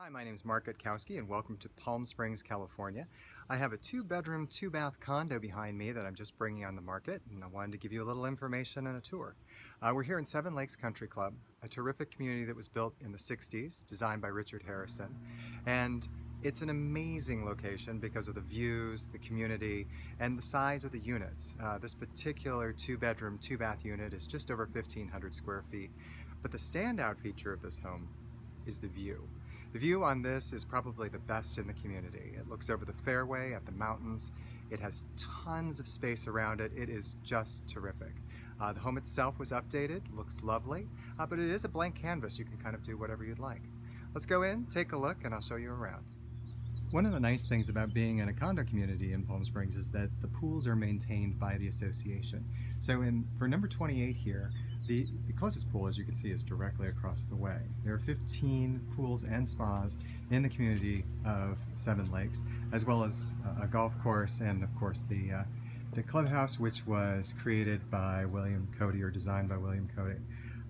Hi, my name is Mark Gutkowski and welcome to Palm Springs, California. I have a 2-bedroom, 2-bath condo behind me that I'm just bringing on the market, and I wanted to give you a little information and a tour. We're here in Seven Lakes Country Club, a terrific community that was built in the 60s, designed by Richard Harrison. And it's an amazing location because of the views, the community, and the size of the units. This particular 2-bedroom, 2-bath unit is just over 1,500 square feet. But the standout feature of this home is the view. The view on this is probably the best in the community. It looks over the fairway at the mountains. It has tons of space around it. It is just terrific. The home itself was updated, looks lovely, but it is a blank canvas. You can kind of do whatever you'd like. Let's go in, take a look, and I'll show you around. One of the nice things about being in a condo community in Palm Springs is that the pools are maintained by the association. So for number 28 here, the closest pool, as you can see, is directly across the way. There are 15 pools and spas in the community of Seven Lakes, as well as a golf course and, of course, the clubhouse, which was created by William Cody, or designed by William Cody.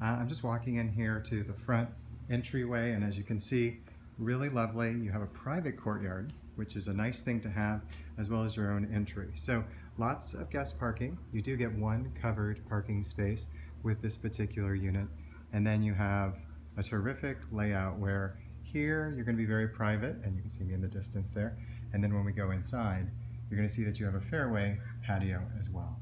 I'm just walking in here to the front entryway, and as you can see, really lovely. You have a private courtyard, which is a nice thing to have, as well as your own entry. So lots of guest parking. You do get one covered parking space with this particular unit. And then you have a terrific layout where here you're going to be very private, and you can see me in the distance there. And then when we go inside, you're going to see that you have a fairway patio as well.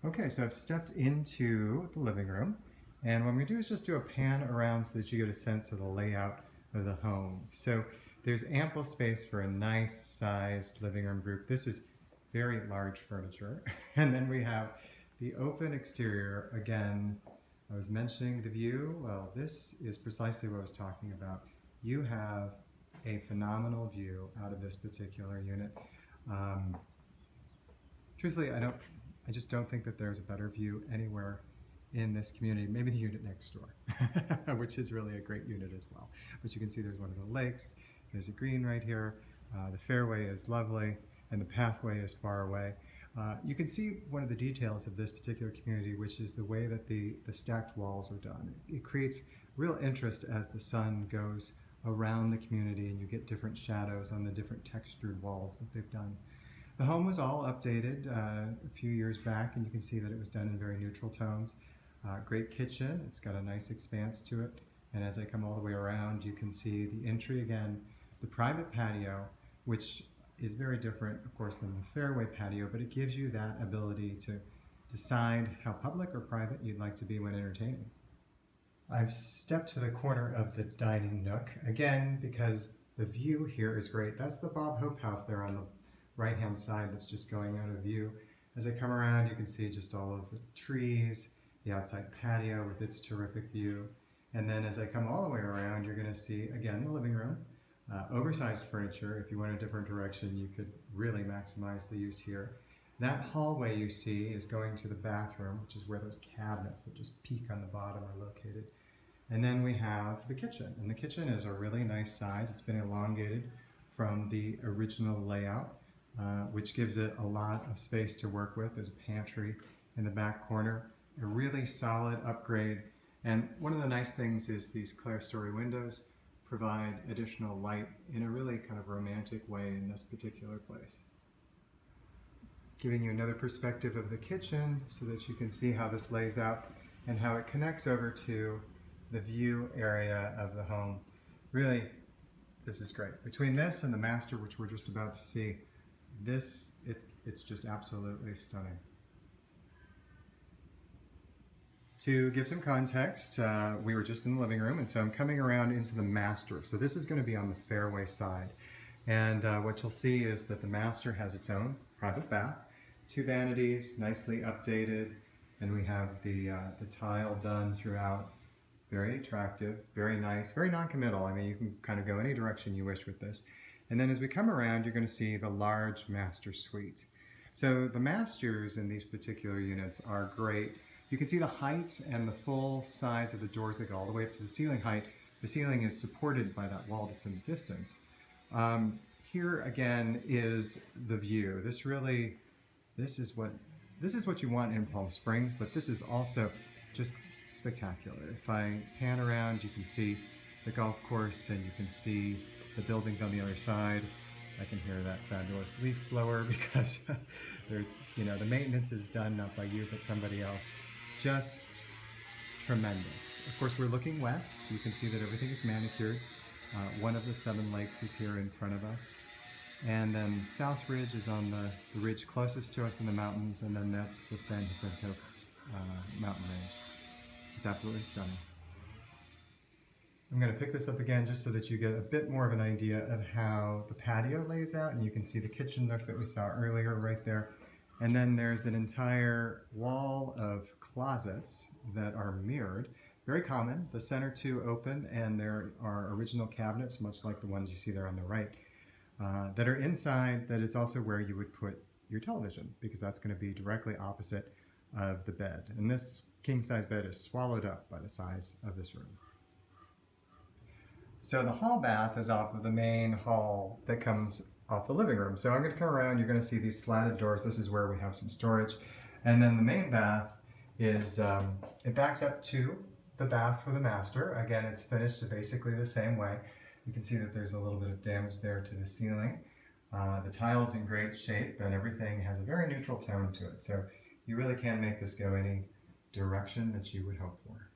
Okay, so I've stepped into the living room, and what I'm going to do is just do a pan around so that you get a sense of the layout of the home. So there's ample space for a nice sized living room group. This is very large furniture. And then we have the open exterior. Again, I was mentioning the view. Well, this is precisely what I was talking about. You have a phenomenal view out of this particular unit. Truthfully, I just don't think that there's a better view anywhere in this community. Maybe the unit next door, which is really a great unit as well. But you can see there's one of the lakes. There's a green right here. The fairway is lovely, and the pathway is far away. You can see one of the details of this particular community, which is the way that the stacked walls are done. It creates real interest as the sun goes around the community, and you get different shadows on the different textured walls that they've done. The home was all updated a few years back, and you can see that it was done in very neutral tones. Great kitchen. It's got a nice expanse to it. And as I come all the way around, you can see the entry again, the private patio, which is very different, of course, than the fairway patio, but it gives you that ability to decide how public or private you'd like to be when entertaining. I've stepped to the corner of the dining nook, again, because the view here is great. That's the Bob Hope House there on the right-hand side that's just going out of view. As I come around, you can see just all of the trees, the outside patio with its terrific view. And then as I come all the way around, you're going to see, again, the living room. Oversized furniture. If you went a different direction, you could really maximize the use here. That hallway you see is going to the bathroom, which is where those cabinets that just peek on the bottom are located. And then we have the kitchen. And the kitchen is a really nice size. It's been elongated from the original layout, which gives it a lot of space to work with. There's a pantry in the back corner. A really solid upgrade. And one of the nice things is these clerestory windows provide additional light in a really kind of romantic way in this particular place. Giving you another perspective of the kitchen so that you can see how this lays out and how it connects over to the view area of the home. Really, this is great. Between this and the master, which we're just about to see, it's just absolutely stunning. To give some context, we were just in the living room, and so I'm coming around into the master. So this is going to be on the fairway side. And what you'll see is that the master has its own private bath, 2 vanities, nicely updated, and we have the tile done throughout. Very attractive, very nice, very non-committal. I mean, you can kind of go any direction you wish with this. And then as we come around, you're going to see the large master suite. So the masters in these particular units are great. You can see the height and the full size of the doors that go all the way up to the ceiling height. The ceiling is supported by that wall that's in the distance. Here again is the view. This is what you want in Palm Springs, but this is also just spectacular. If I pan around, you can see the golf course, and you can see the buildings on the other side. I can hear that fabulous leaf blower because there's, the maintenance is done not by you, but somebody else. Just tremendous. Of course, we're looking west. You can see that everything is manicured. One of the 7 lakes is here in front of us. And then South Ridge is on the ridge closest to us in the mountains, and then that's the San Jacinto mountain range. It's absolutely stunning. I'm going to pick this up again just so that you get a bit more of an idea of how the patio lays out, and you can see the kitchen nook that we saw earlier right there. And then there's an entire wall of closets that are mirrored. Very common. The center 2 open, and there are original cabinets, much like the ones you see there on the right, that are inside. That is also where you would put your television, because that's going to be directly opposite of the bed. And this king-size bed is swallowed up by the size of this room. So the hall bath is off of the main hall that comes off the living room. So I'm going to come around, you're going to see these slatted doors. This is where we have some storage. And then the main bath is, it backs up to the bath for the master. Again, it's finished basically the same way. You can see that there's a little bit of damage there to the ceiling. The tile's in great shape, and everything has a very neutral tone to it. So you really can make this go any direction that you would hope for.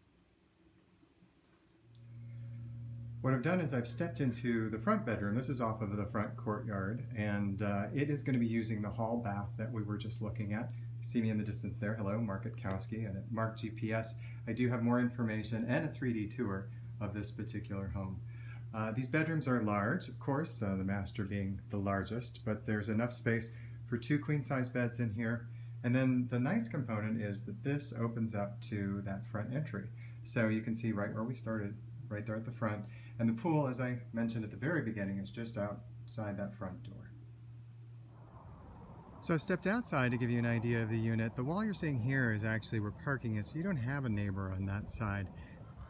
What I've done is I've stepped into the front bedroom. This is off of the front courtyard, and it is going to be using the hall bath that we were just looking at. You see me in the distance there. Hello, Mark Gutkowski, and at Mark GPS, I do have more information and a 3D tour of this particular home. These bedrooms are large, of course, the master being the largest, but there's enough space for 2 queen-size beds in here. And then the nice component is that this opens up to that front entry. So you can see right where we started, right there at the front. And the pool, as I mentioned at the very beginning, is just outside that front door. So I've stepped outside to give you an idea of the unit. The wall you're seeing here is actually where parking is, so you don't have a neighbor on that side.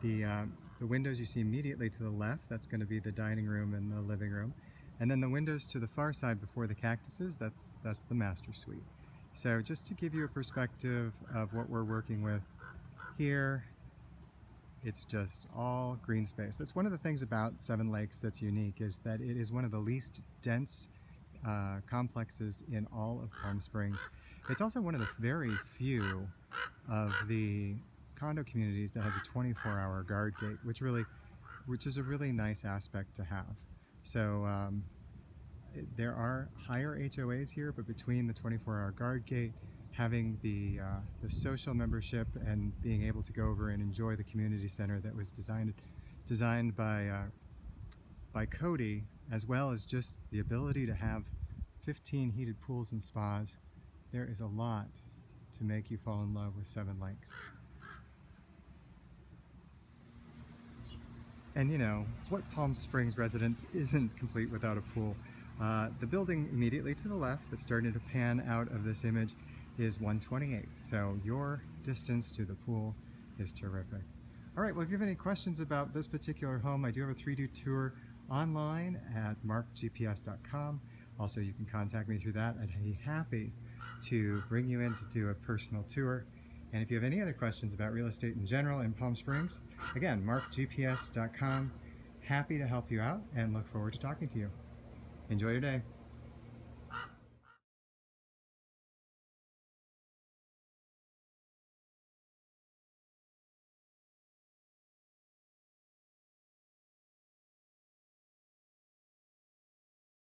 The windows you see immediately to the left, that's going to be the dining room and the living room. And then the windows to the far side before the cactuses, that's the master suite. So just to give you a perspective of what we're working with here, it's just all green space. That's one of the things about 7 Lakes that's unique, is that it is one of the least dense complexes in all of Palm Springs. It's also one of the very few of the condo communities that has a 24-hour guard gate, which is a really nice aspect to have. So there are higher HOAs here, but between the 24-hour guard gate, having the social membership, and being able to go over and enjoy the community center that was designed by Cody, as well as just the ability to have 15 heated pools and spas, there is a lot to make you fall in love with 7 Lakes. And what Palm Springs residence isn't complete without a pool? The building immediately to the left that's starting to pan out of this image is 128. So your distance to the pool is terrific. All right, well, if you have any questions about this particular home, I do have a 3D tour online at markgps.com. Also, you can contact me through that. I'd be happy to bring you in to do a personal tour. And if you have any other questions about real estate in general in Palm Springs, again, markgps.com. Happy to help you out and look forward to talking to you. Enjoy your day.